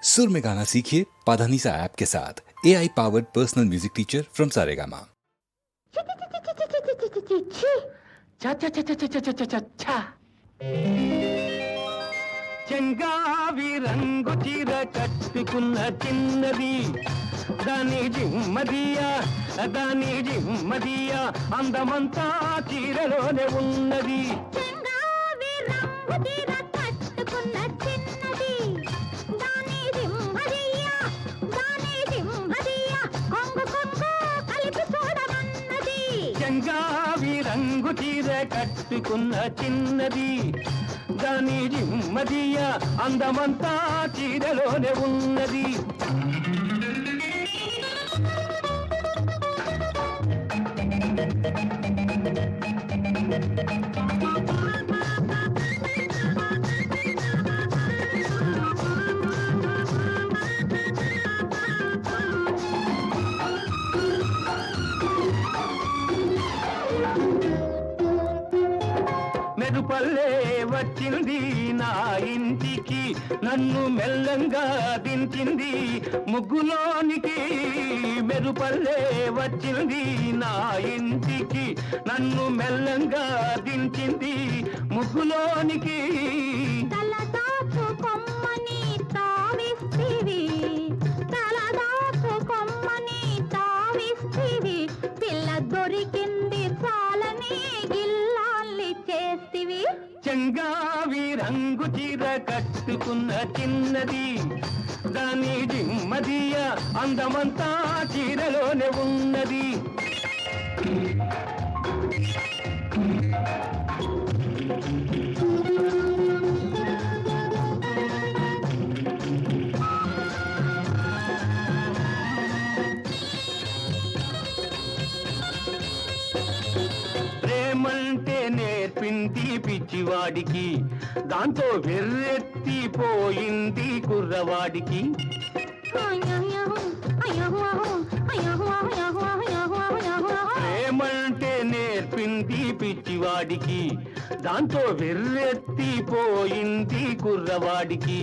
सुर में गाना सीखिए पाधानीसा ऐप के साथ AI powered personal music teacher from Saregama. చెంగావి రంగు చీర కట్టుకున్న చిన్నది దాని జిమ్మదియా అందమంతా చీరలోనే ఉన్నది. చెంగావి రంగు చీర కట్టుకున్న చిన్నది దాని జిమ్మదియా కొంగు కలిపి చూడమన్నది. చెంగావి రంగు చీర కట్టుకున్న చిన్నది దాని జిమ్మదియా అందమంతా చీరలోనే ఉన్నది. మెరుపల్లే వచ్చింది నా ఇంటికి, నన్ను మెల్లంగా దించింది ముగ్గులోనికి. మెరుపల్లే వచ్చింది నా ఇంటికి, నన్ను మెల్లంగా దించింది ముగ్గులోనికి. తలదాపు కొమ్మని తావిస్తివి, తలదాపు కొమ్మని తావిస్తివి, పిల్ల దొరికింది చాలని గిల్లాల్ని చేస్తివి. చెంగావి రంగు చీర కట్టుకున్న చిన్నది దాని జిమ్మదియా అందమంతా చీరలోనే ఉన్నది. ప్రేమంటే నేర్పింది పిచ్చివాడికి, దాంతో వెర్రెత్తిపోయింది కుర్రవాడికి. ప్రేమంటే నేర్పింది పిచ్చివాడికి, దాంతో వెర్రెత్తిపోయింది కుర్రవాడికి.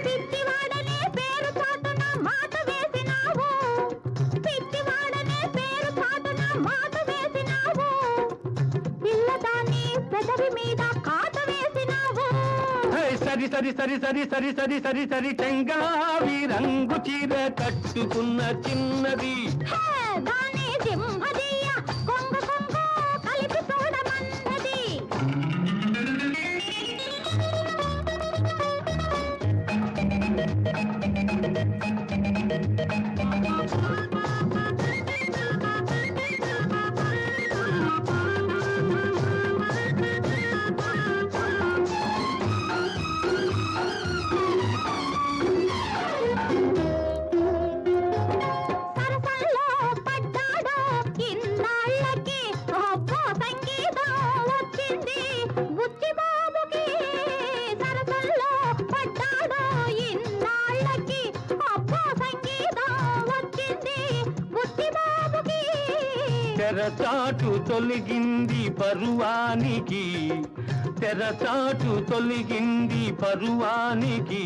పిచ్చివాడనే పేరు చాటున మాట వేసినావు, పిచ్చివాడనే పేరు చాటున మాట వేసినావు, పిల్లదాన్ని పెదవి మీద కాట వేసినావు. సరి సరి సరి సరి సరి సరి సరి సరి చెంగావి రంగు చీర కట్టుకున్న చిన్నది దాని జిమ్మదియా కొంగు కలిపి చూడమన్నది. సరసల్లో పడ్డాడో ఇన్నాళ్ళకి అబ్బో సంగీతం వచ్చింది బుచ్చిబాబుకి. సరసల్లో పడ్డాడో ఇన్నాళ్ళకి అబ్బో సంగీతం వచ్చింది బుచ్చిబాబుకి. తెరచాటు తొలగింది పరువానికి, తెరచాటు తొలగింది పరువానికి,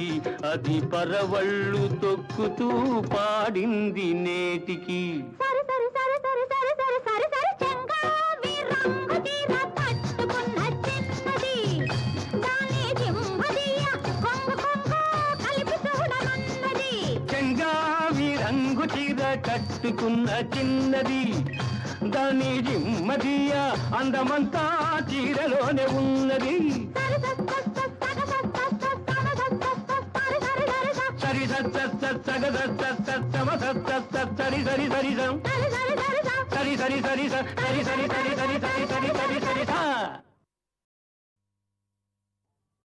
అది పరవళ్ళు తొక్కుతూ పాడింది నేటికి. సరి సరి సరి సరి సరి సరి సరి సరి చెంగావి రంగు చీర కట్టుకున్న చిన్నది దాని జిమ్మదియా కొంగు కలిపి చూడమన్నది. చెంగావి రంగు చీర కట్టుకున్న చిన్నది దాని జిమ్మదియా అందమంతా చీరలోనే ఉన్నది. సరి సరి సరి సరి సరి సరి సరి